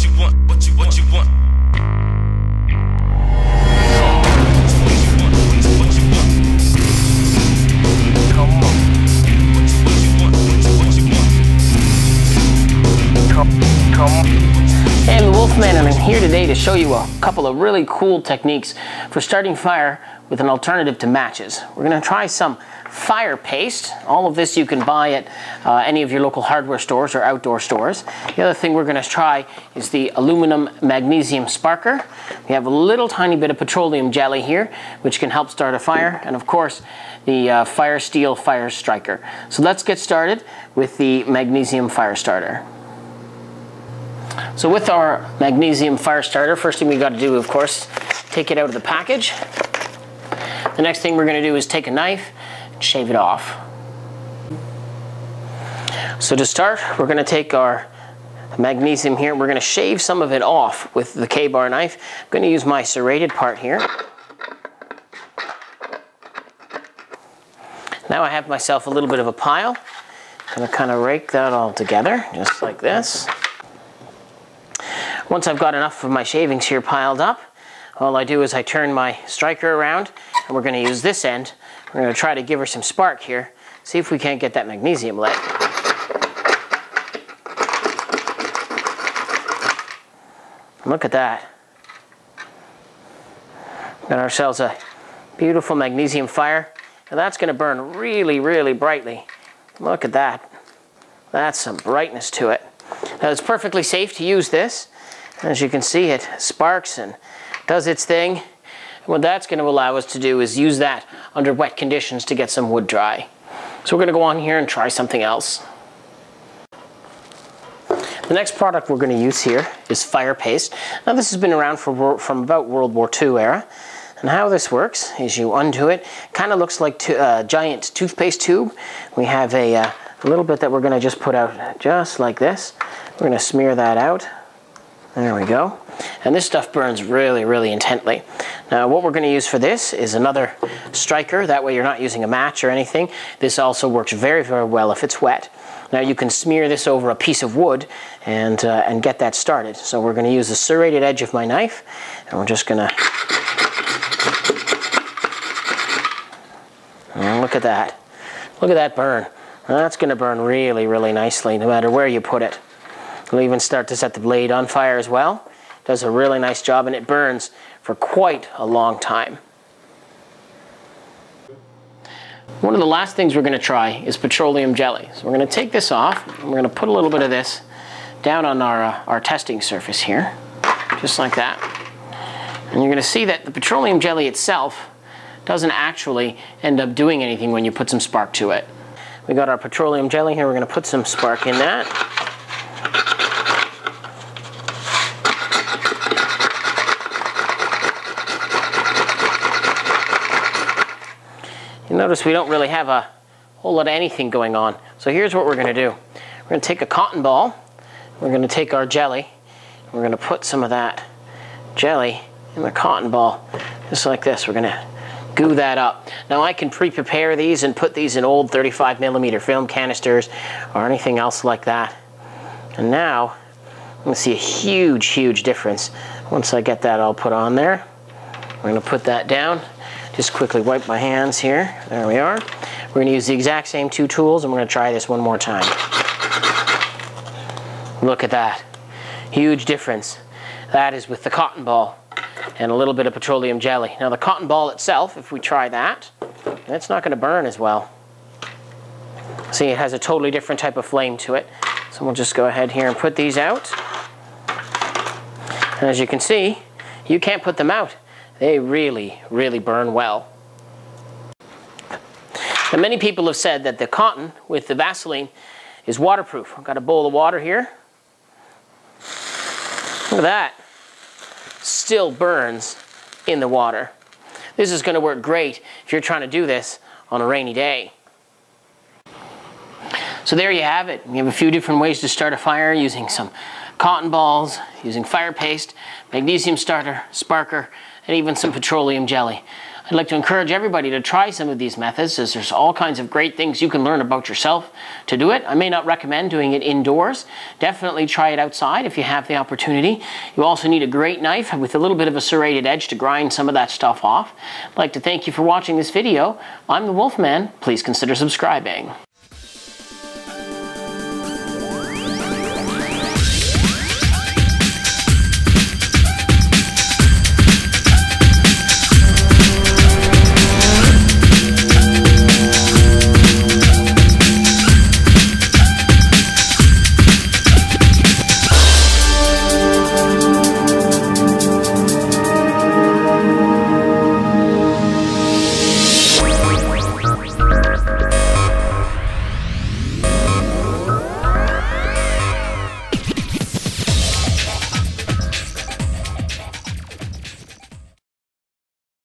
what you want, what you want. Hey, I'm the Wolfman, and I'm here today to show you a couple of really cool techniques for starting fire with an alternative to matches. We're going to try some fire paste. All of this you can buy at any of your local hardware stores or outdoor stores. The other thing we're going to try is the aluminum magnesium sparker. We have a little tiny bit of petroleum jelly here, which can help start a fire, and of course the fire steel fire striker. So let's get started with the magnesium fire starter. So with our magnesium fire starter, first thing we got to do, of course, take it out of the package. The next thing we're going to do is take a knife and shave it off. So to start, we're going to take our magnesium here, and we're going to shave some of it off with the K-bar knife. I'm going to use my serrated part here. Now I have myself a little bit of a pile. I'm going to kind of rake that all together, just like this. Once I've got enough of my shavings here piled up, all I do is I turn my striker around, and we're going to use this end. We're going to try to give her some spark here, see if we can't get that magnesium lit. Look at that. Got ourselves a beautiful magnesium fire. Now that's going to burn really, really brightly. Look at that. That's some brightness to it. Now it's perfectly safe to use this. As you can see, it sparks and does its thing. And what that's going to allow us to do is use that under wet conditions to get some wood dry. So we're going to go on here and try something else. The next product we're going to use here is fire paste. Now this has been around from about World War II era. And how this works is you undo it. Kind of looks like a giant toothpaste tube. We have a little bit that we're going to just put out just like this. We're going to smear that out. There we go. And this stuff burns really, really intently. Now what we're going to use for this is another striker. That way you're not using a match or anything. This also works very, very well if it's wet. Now you can smear this over a piece of wood and get that started. So we're going to use the serrated edge of my knife, and we're just going to... look at that. Look at that burn. That's going to burn really, really nicely no matter where you put it. We'll even start to set the blade on fire as well. Does a really nice job, and it burns for quite a long time. One of the last things we're going to try is petroleum jelly. So we're going to take this off, and we're going to put a little bit of this down on our testing surface here, just like that. And you're going to see that the petroleum jelly itself doesn't actually end up doing anything when you put some spark to it. We got our petroleum jelly here. We're going to put some spark in that. You notice we don't really have a whole lot of anything going on. So here's what we're going to do. We're going to take a cotton ball. We're going to take our jelly. We're going to put some of that jelly in the cotton ball, just like this. We're going to goo that up. Now I can pre-prepare these and put these in old 35mm film canisters or anything else like that. And now I'm going to see a huge, huge difference. Once I get that all put on there, we're going to put that down. Just quickly wipe my hands here. There we are. We're going to use the exact same two tools, and we're going to try this one more time. Look at that. Huge difference. That is with the cotton ball and a little bit of petroleum jelly. Now the cotton ball itself, if we try that, it's not going to burn as well. See, it has a totally different type of flame to it. So we'll just go ahead here and put these out. And as you can see, you can't put them out. They really, really burn well. Now, many people have said that the cotton with the Vaseline is waterproof. I've got a bowl of water here. Look at that. Still burns in the water. This is going to work great if you're trying to do this on a rainy day. So there you have it. You have a few different ways to start a fire using some cotton balls, using fire paste, magnesium starter, sparker, and even some petroleum jelly. I'd like to encourage everybody to try some of these methods, as there's all kinds of great things you can learn about yourself to do it. I may not recommend doing it indoors. Definitely try it outside if you have the opportunity. You also need a great knife with a little bit of a serrated edge to grind some of that stuff off. I'd like to thank you for watching this video. I'm the Wolfman. Please consider subscribing.